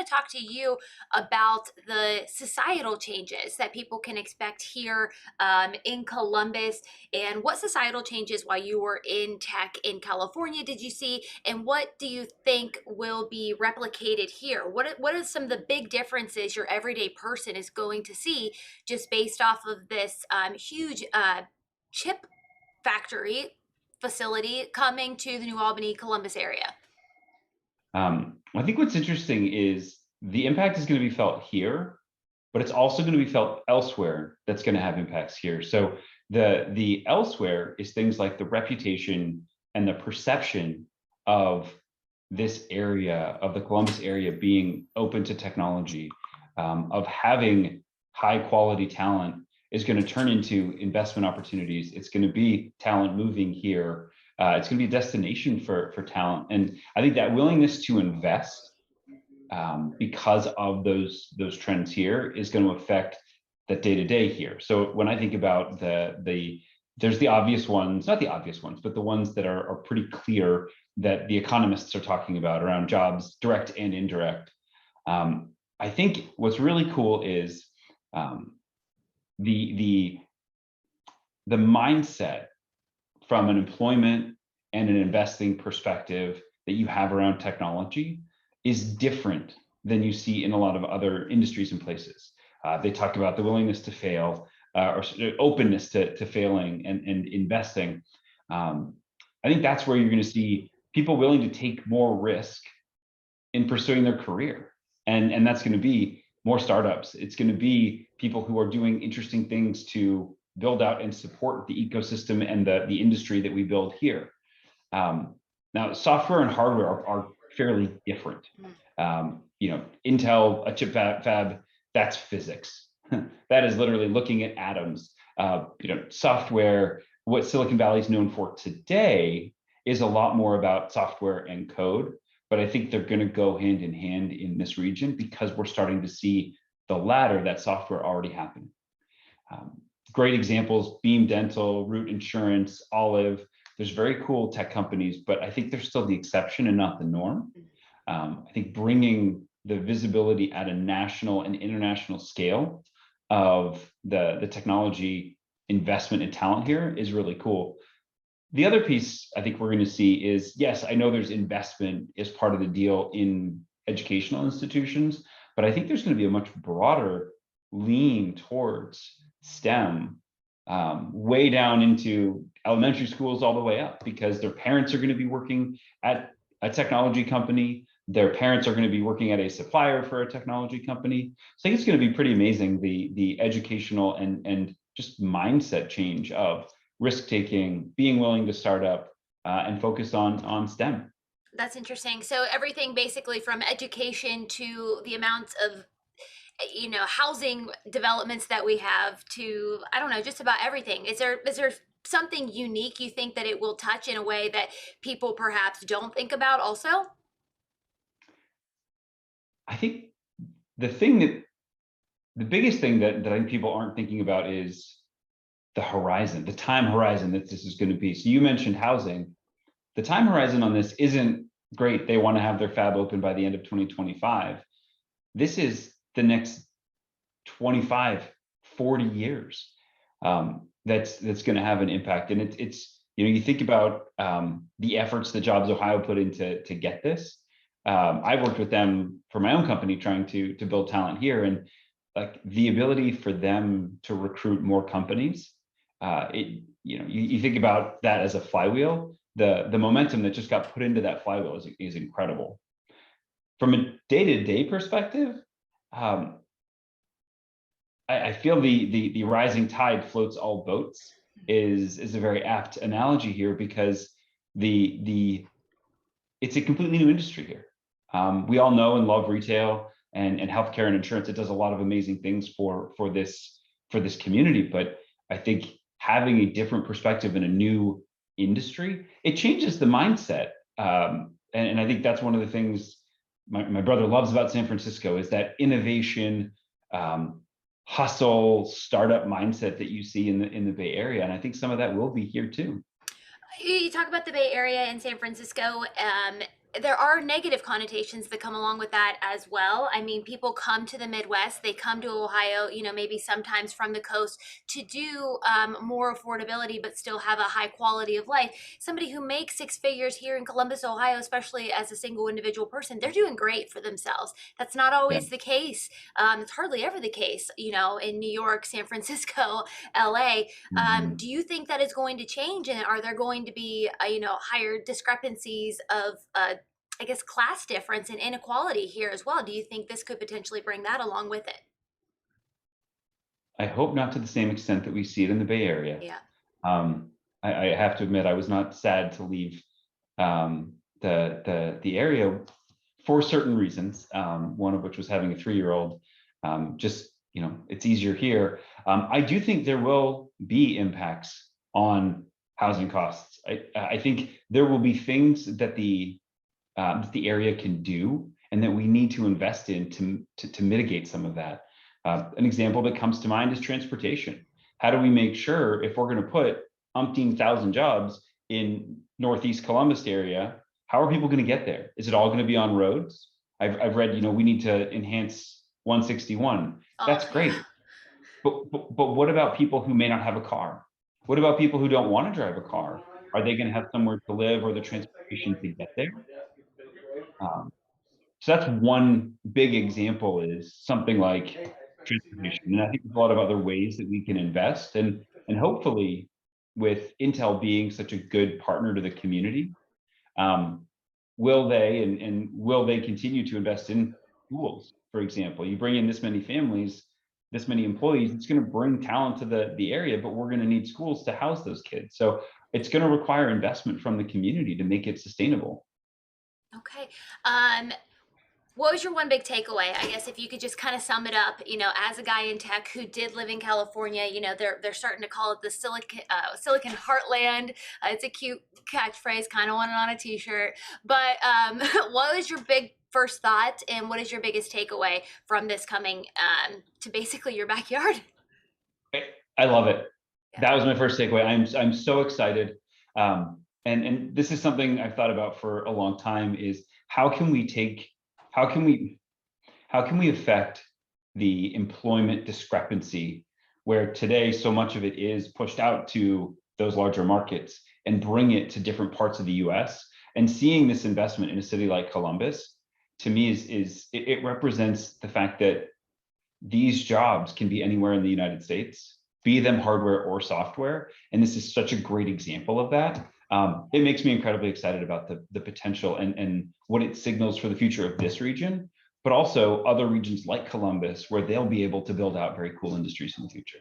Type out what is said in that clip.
talk to you about the societal changes that people can expect here in Columbus, and what societal changes while you were in tech in California did you see, and what do you think will be replicated here? What are some of the big differences your everyday person is going to see just based off of this huge chip factory facility coming to the New Albany, Columbus area? I think what's interesting is the impact is going to be felt here, but it's also going to be felt elsewhere that's going to have impacts here. So the elsewhere is things like the reputation and the perception of this area, of the Columbus area being open to technology, of having high quality talent is going to turn into investment opportunities. It's going to be talent moving here. It's going to be a destination for talent. And I think that willingness to invest because of those trends here is going to affect the day-to-day here. So when I think about there's the obvious ones, not the obvious ones, but the ones that are pretty clear that the economists are talking about around jobs, direct and indirect. I think what's really cool is the mindset from an employment and an investing perspective that you have around technology is different than you see in a lot of other industries and places. They talk about the willingness to fail or openness to failing and investing. I think that's where you're going to see people willing to take more risk in pursuing their career. And that's going to be more startups. It's going to be people who are doing interesting things to build out and support the ecosystem and the industry that we build here. Now, software and hardware are fairly different. Intel, a chip fab, that's physics. That is literally looking at atoms. Software, what Silicon Valley is known for today is a lot more about software and code, but I think they're going to go hand in hand in this region because we're starting to see the latter, that software already happening. Great examples, Beam Dental, Root Insurance, Olive. There's very cool tech companies, but I think they're still the exception and not the norm. I think bringing the visibility at a national and international scale of the technology investment and talent here is really cool. The other piece I think we're going to see is, yes, I know there's investment as part of the deal in educational institutions, but I think there's going to be a much broader lean towards STEM, way down into elementary schools all the way up, because their parents are going to be working at a technology company. Their parents are going to be working at a supplier for a technology company. So I think it's going to be pretty amazing, the educational and just mindset change of risk taking, being willing to start up and focus on STEM. That's interesting. So everything basically from education to the amounts of housing developments that we have to, I don't know, just about everything. Is there something unique you think that it will touch in a way that people perhaps don't think about also? I think the biggest thing that I think people aren't thinking about is the horizon, the time horizon that this is going to be. So you mentioned housing. The time horizon on this isn't great. They want to have their fab open by the end of 2025. This is the next 25, 40 years that's going to have an impact. And it's you think about the efforts that Jobs Ohio put into to get this. I've worked with them for my own company trying to build talent here, and like the ability for them to recruit more companies. You think about that as a flywheel. The momentum that just got put into that flywheel is incredible. From a day-to-day perspective, I feel the rising tide floats all boats is a very apt analogy here, because it's a completely new industry here. We all know and love retail and healthcare and insurance. It does a lot of amazing things for this community, but I think having a different perspective in a new industry, it changes the mindset. And I think that's one of the things my brother loves about San Francisco is that innovation, hustle, startup mindset that you see in the Bay Area. And I think some of that will be here too. You talk about the Bay Area and San Francisco. there are negative connotations that come along with that as well. I mean, people come to the Midwest, they come to Ohio, maybe sometimes from the coast to do more affordability, but still have a high quality of life. Somebody who makes six figures here in Columbus, Ohio, especially as a single individual person, they're doing great for themselves. That's not Yeah. always the case. It's hardly ever the case, in New York, San Francisco, LA. Mhm. Do you think that is going to change? And are there going to be, higher discrepancies of, I guess, class difference and inequality here as well? Do you think this could potentially bring that along with it? I hope not to the same extent that we see it in the Bay Area. Yeah. I have to admit, I was not sad to leave the area for certain reasons. One of which was having a 3-year-old. Just it's easier here. I do think there will be impacts on housing costs. I think there will be things that the area can do and that we need to invest in to mitigate some of that. An example that comes to mind is transportation. How do we make sure if we're going to put umpteen thousand jobs in Northeast Columbus area, how are people going to get there? Is it all going to be on roads? I've read, we need to enhance 161. Oh, That's yeah. great. But what about people who may not have a car? What about people who don't want to drive a car? Are they going to have somewhere to live or the transportation to get there? Um, so that's one big example is something like transportation. And I think there's a lot of other ways that we can invest and hopefully with Intel being such a good partner to the community, um, will they continue to invest in schools, for example? You bring in this many families, this many employees, it's going to bring talent to the area, but we're going to need schools to house those kids. So it's going to require investment from the community to make it sustainable. Okay. Um, what was your one big takeaway? I guess if you could just kind of sum it up, as a guy in tech who did live in California, they're starting to call it the Silicon Heartland. It's a cute catchphrase, kind of want it on a T-shirt. But what was your big first thought, and what is your biggest takeaway from this coming to basically your backyard? I I love it. Yeah. That was my first takeaway. I'm so excited. And this is something I've thought about for a long time is how can we take how can we how can we affect the employment discrepancy where today so much of it is pushed out to those larger markets and bring it to different parts of the US, and seeing this investment in a city like Columbus to me it represents the fact that these jobs can be anywhere in the United States, be them hardware or software. And this is such a great example of that. It makes me incredibly excited about the potential and what it signals for the future of this region, but also other regions like Columbus, where they'll be able to build out very cool industries in the future.